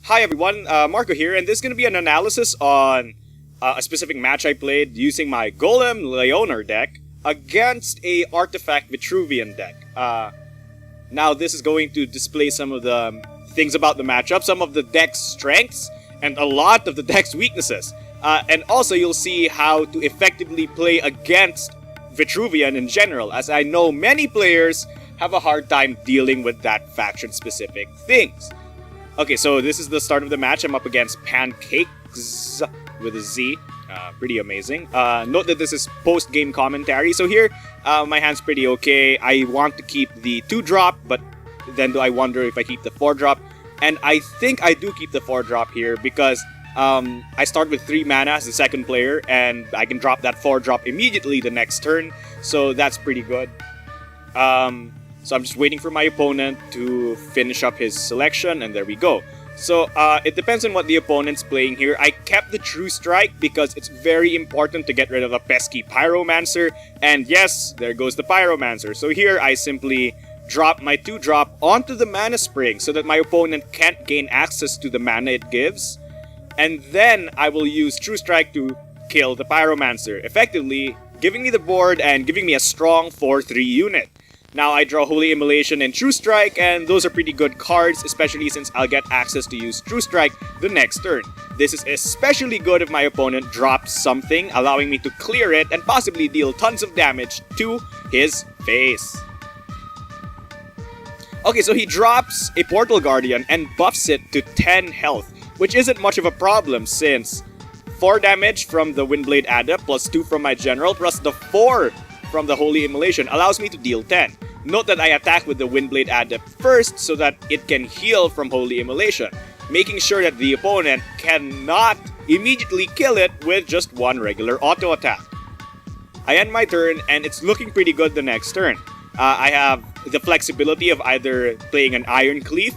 Hi everyone, Marco here, and this is going to be an analysis on a specific match I played using my Golem Lyonar deck against a Artifact Vetruvian deck. Now this is going to display some of the things about the matchup, some of the deck's strengths, and a lot of the deck's weaknesses. And also you'll see how to effectively play against Vetruvian in general, as I know many players have a hard time dealing with that faction-specific things. Okay, so this is the start of the match. I'm up against Pancakes with a Z. Pretty amazing. Note that this is post-game commentary. So here, my hand's pretty okay. I want to keep the 2-drop, but then do I wonder if I keep the 4-drop? And I think I do keep the 4-drop here because I start with 3 mana as the second player, and I can drop that 4-drop immediately the next turn. So that's pretty good. So I'm just waiting for my opponent to finish up his selection, and there we go. So it depends on what the opponent's playing here. I kept the True Strike because it's very important to get rid of a pesky Pyromancer. And yes, there goes the Pyromancer. So here I simply drop my 2-drop onto the Mana Spring so that my opponent can't gain access to the mana it gives. And then I will use True Strike to kill the Pyromancer, effectively giving me the board and giving me a strong 4-3 unit. Now I draw Holy Immolation and True Strike, and those are pretty good cards, especially since I'll get access to use True Strike the next turn. This is especially good if my opponent drops something, allowing me to clear it and possibly deal tons of damage to his face. Okay, so he drops a Portal Guardian and buffs it to 10 health, which isn't much of a problem since 4 damage from the Windblade Adept plus 2 from my General plus the 4 from the Holy Immolation allows me to deal 10. Note that I attack with the Windblade Adept first so that it can heal from Holy Immolation, making sure that the opponent cannot immediately kill it with just one regular auto attack. I end my turn, and it's looking pretty good the next turn. I have the flexibility of either playing an Iron Cleave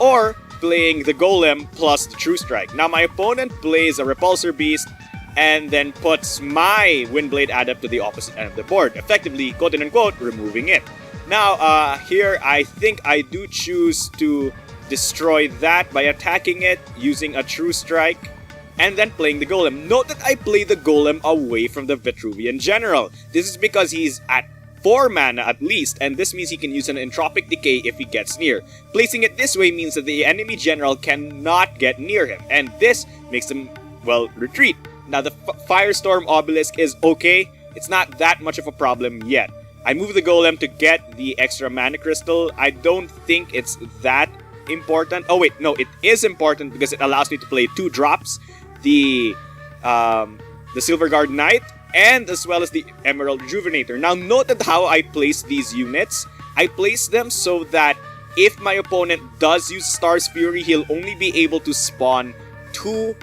or playing the Golem plus the True Strike. Now my opponent plays a Repulsor Beast and then puts my Windblade Adept to the opposite end of the board, effectively, quote-unquote, removing it. Now, here, I think I do choose to destroy that by attacking it using a True Strike and then playing the Golem. Note that I play the Golem away from the Vetruvian General. This is because he's at 4 mana at least, and this means he can use an Entropic Decay if he gets near. Placing it this way means that the enemy General cannot get near him, and this makes him, well, retreat. Now, the Firestorm Obelisk is okay. It's not that much of a problem yet. I move the Golem to get the extra Mana Crystal. I don't think it's that important. Oh wait, no, it is important because it allows me to play 2 drops. The Silverguard Knight and as well as the Emerald Rejuvenator. Now, note that how I place these units. I place them so that if my opponent does use Star's Fury, he'll only be able to spawn 2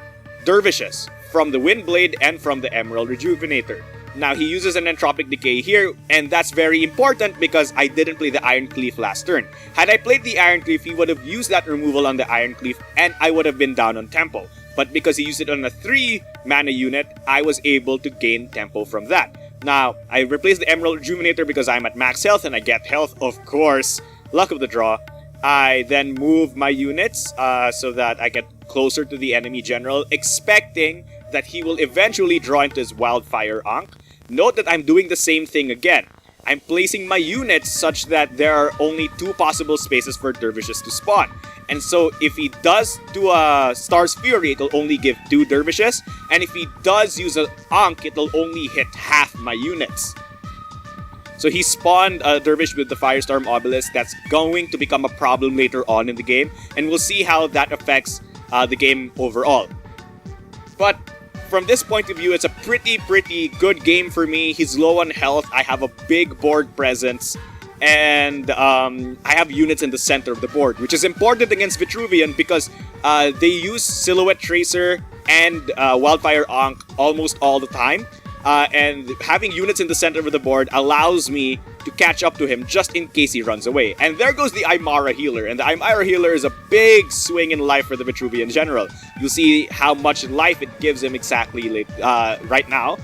Dervishes from the Windblade and from the Emerald Rejuvenator. Now, he uses an Entropic Decay here, and that's very important because I didn't play the Iron Cleave last turn. Had I played the Iron Cleave, he would have used that removal on the Iron Cleave, and I would have been down on tempo. But because he used it on a 3-mana unit, I was able to gain tempo from that. Now, I replaced the Emerald Rejuvenator because I'm at max health, and I get health, of course. Luck of the draw. I then move my units so that I get closer to the enemy General, expecting that he will eventually draw into his Wildfire Ankh. Note that I'm doing the same thing again. I'm placing my units such that there are only 2 possible spaces for Dervishes to spawn. And so if he does do a Star's Fury, it'll only give 2 Dervishes. And if he does use an Ankh, it'll only hit half my units. So he spawned a Dervish with the Firestorm Obelisk. That's going to become a problem later on in the game. And we'll see how that affects the game overall. But from this point of view, it's a pretty good game for me. He's low on health. I have a big board presence. And I have units in the center of the board, which is important against Vetruvian because they use Silhouette Tracer and Wildfire Ankh almost all the time. And having units in the center of the board allows me to catch up to him just in case he runs away. And there goes the Aymara Healer. And the Aymara Healer is a big swing in life for the Vetruvian General. You'll see how much life it gives him exactly right now.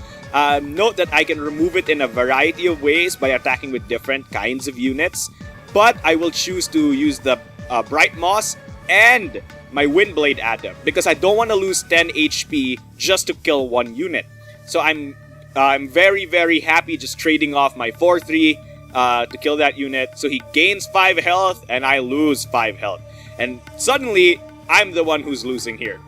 Note that I can remove it in a variety of ways by attacking with different kinds of units. But I will choose to use the Bright Moss and my Windblade Adept because I don't want to lose 10 HP just to kill one unit. So I'm very, very happy just trading off my 4-3 to kill that unit. So he gains 5 health and I lose 5 health. And suddenly, I'm the one who's losing here.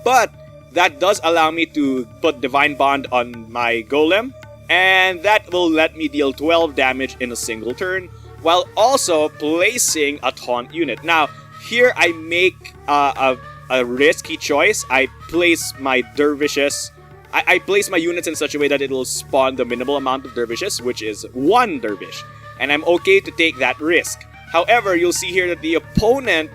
But that does allow me to put Divine Bond on my Golem, and that will let me deal 12 damage in a single turn, while also placing a taunt unit. Now, here I make a risky choice. I place my dervishes. I place my units in such a way that it will spawn the minimal amount of dervishes, which is 1 dervish. And I'm okay to take that risk. However, you'll see here that the opponent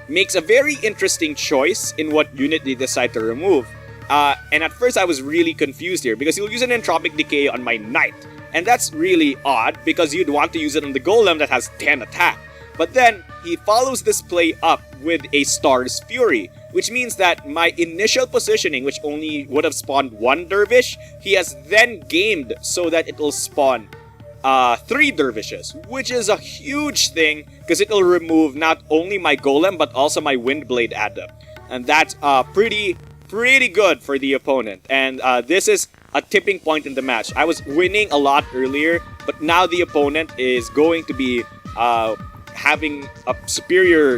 makes a very interesting choice in what unit they decide to remove. And at first I was really confused here because he'll use an Entropic Decay on my Knight. And that's really odd because you'd want to use it on the Golem that has 10 attack. But then he follows this play up with a Star's Fury, which means that my initial positioning, which only would have spawned 1 dervish, he has then gamed so that it will spawn 3 dervishes, which is a huge thing because it will remove not only my Golem but also my Windblade Adept. And that's pretty good for the opponent. And this is a tipping point in the match. I was winning a lot earlier, but now the opponent is going to be having a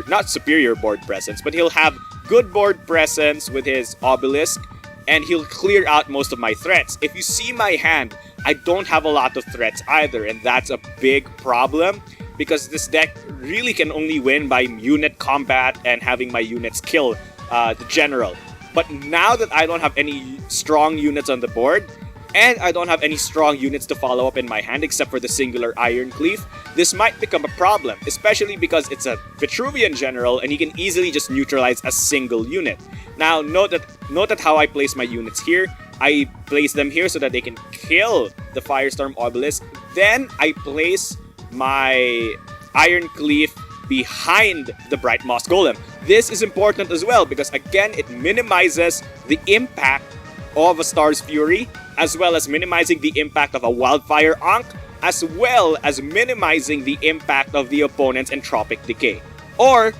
not superior board presence, but he'll have good board presence with his Obelisk, and he'll clear out most of my threats. If you see my hand, I don't have a lot of threats either, and that's a big problem because this deck really can only win by unit combat and having my units kill the general. But now that I don't have any strong units on the board, and I don't have any strong units to follow up in my hand except for the singular Iron Cleave, this might become a problem, especially because it's a Vetruvian general and he can easily just neutralize a single unit. Now, note that how I place my units here. I place them here so that they can kill the Firestorm Obelisk. Then I place my Iron Cleave behind the Bright Moss Golem. This is important as well because again, it minimizes the impact of a Star's Fury, as well as minimizing the impact of a Wildfire Ankh, as well as minimizing the impact of the opponent's Entropic Decay or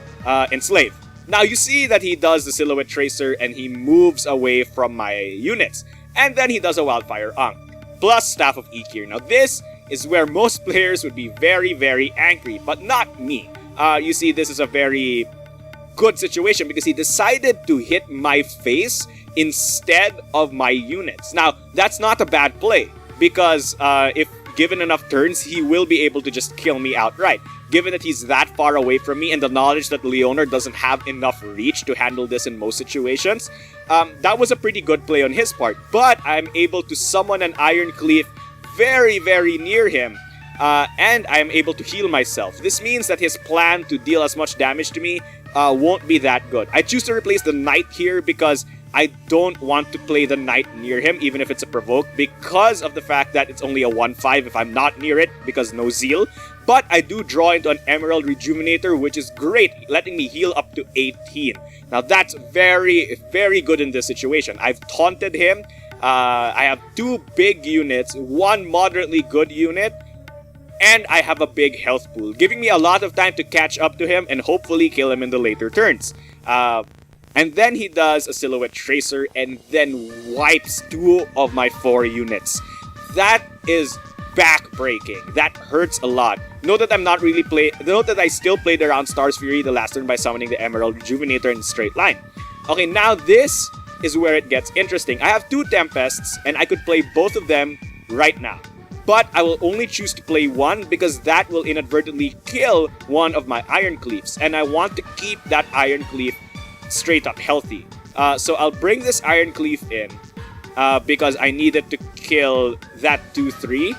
Enslave. Now you see that he does the Silhouette Tracer and he moves away from my units, and then he does a Wildfire Ankh plus Staff of Ikir. Now this is where most players would be very, very angry, but not me. You see, this is a very good situation because he decided to hit my face instead of my units. Now, that's not a bad play because if given enough turns, he will be able to just kill me outright. Given that he's that far away from me and the knowledge that Lyonar doesn't have enough reach to handle this in most situations, that was a pretty good play on his part. But I'm able to summon an Iron Cleave very, very near him. And I am able to heal myself. This means that his plan to deal as much damage to me won't be that good. I choose to replace the Knight here because I don't want to play the Knight near him, even if it's a provoke, because of the fact that it's only a 1-5 if I'm not near it, because no Zeal. But I do draw into an Emerald Rejuvenator, which is great, letting me heal up to 18. Now that's very, very good in this situation. I've taunted him. I have 2 big units, 1 moderately good unit, and I have a big health pool, giving me a lot of time to catch up to him and hopefully kill him in the later turns. And then he does a Silhouette Tracer and then wipes 2 of my 4 units. That is backbreaking. That hurts a lot. Note that Note that I still played around Star's Fury the last turn by summoning the Emerald Rejuvenator in a straight line. Okay, now this is where it gets interesting. I have 2 Tempests and I could play both of them right now. But I will only choose to play 1 because that will inadvertently kill one of my Iron Cleaves. And I want to keep that Iron Cleave straight up healthy. So I'll bring this Iron Cleave in because I needed to kill that 2-3.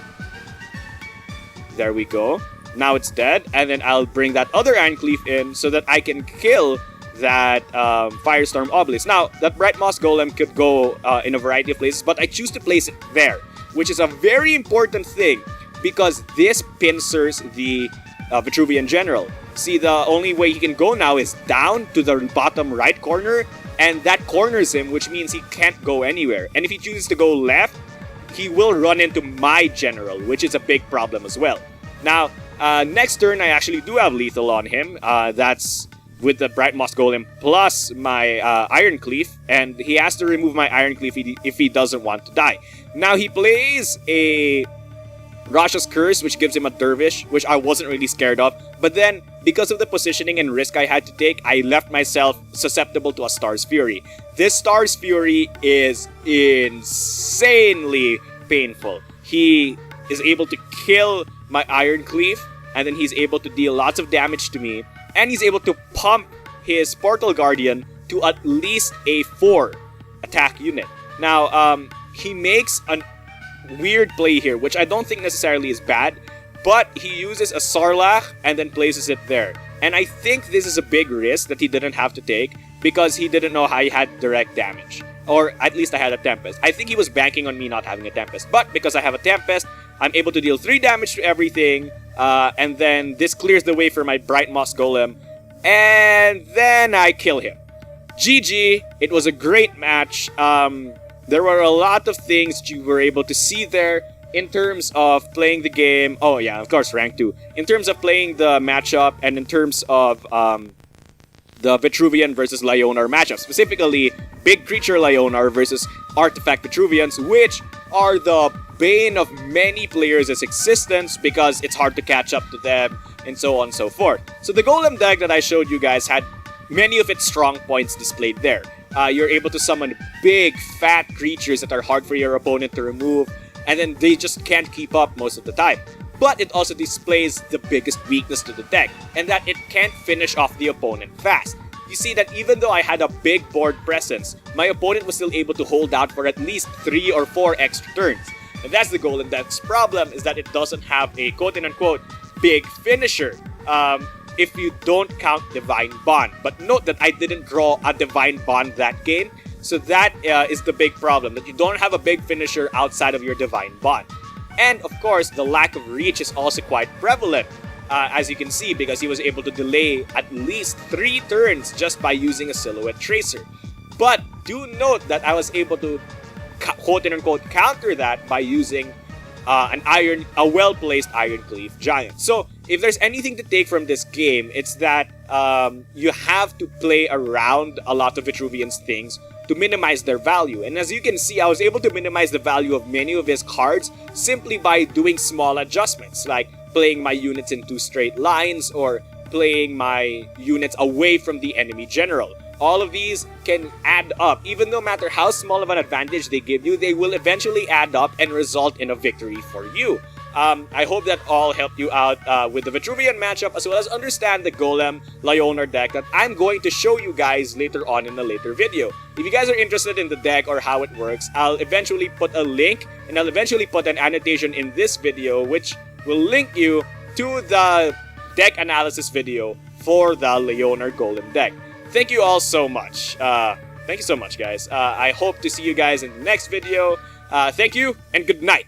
There we go. Now it's dead. And then I'll bring that other Iron Cleave in so that I can kill that Firestorm Obelisk. Now, that Bright Moss Golem could go in a variety of places, but I choose to place it there, which is a very important thing because this pincers the Vetruvian General. See, the only way he can go now is down to the bottom right corner, and that corners him, which means he can't go anywhere. And if he chooses to go left, he will run into my general, which is a big problem as well. Now, next turn, I actually do have lethal on him. That's with the Bright Moss Golem plus my Iron Cleave, and he has to remove my Iron Cleave if he doesn't want to die. Now he plays a Rasha's Curse, which gives him a Dervish, which I wasn't really scared of. But then, because of the positioning and risk I had to take, I left myself susceptible to a Star's Fury. This Star's Fury is insanely painful. He is able to kill my Iron Cleave, and then he's able to deal lots of damage to me, and he's able to pump his Portal Guardian to at least a 4 attack unit. Now, he makes a weird play here, which I don't think necessarily is bad, but he uses a Sarlacc and then places it there. And I think this is a big risk that he didn't have to take because he didn't know how he had direct damage. Or at least I had a Tempest. I think he was banking on me not having a Tempest. But because I have a Tempest, I'm able to deal 3 damage to everything. And then this clears the way for my Bright Moss Golem. And then I kill him. GG. It was a great match. There were a lot of things you were able to see there in terms of playing the game. Oh yeah, of course, rank 2. In terms of playing the matchup and in terms of the Vetruvian versus Lyonar matchup. Specifically, Big Creature Lyonar versus Artifact Vetruvians, which are the bane of many players' existence because it's hard to catch up to them and so on and so forth. So the Golem deck that I showed you guys had many of its strong points displayed there. You're able to summon big, fat creatures that are hard for your opponent to remove, and then they just can't keep up most of the time. But it also displays the biggest weakness to the deck, and that it can't finish off the opponent fast. You see that even though I had a big board presence, my opponent was still able to hold out for at least 3 or 4 extra turns. And that's the Golem deck's problem, is that it doesn't have a quote-unquote big finisher. If you don't count Divine Bond. But note that I didn't draw a Divine Bond that game. So that is the big problem, that you don't have a big finisher outside of your Divine Bond. And of course, the lack of reach is also quite prevalent, as you can see, because he was able to delay at least 3 turns just by using a Silhouette Tracer. But do note that I was able to quote-unquote counter that by using a well-placed Iron Cleave Giant. So if there's anything to take from this game, it's that you have to play around a lot of Vetruvian's things to minimize their value. And as you can see, I was able to minimize the value of many of his cards simply by doing small adjustments, like playing my units in 2 straight lines or playing my units away from the enemy general. All of these can add up. Even no matter how small of an advantage they give you, they will eventually add up and result in a victory for you. I hope that all helped you out with the Vetruvian matchup, as well as understand the Golem Lyonar deck that I'm going to show you guys later on in a later video. If you guys are interested in the deck or how it works, I'll eventually put a link, and I'll eventually put an annotation in this video which will link you to the deck analysis video for the Lyonar Golem deck. Thank you all so much. Thank you so much, guys. I hope to see you guys in the next video. Thank you, and good night.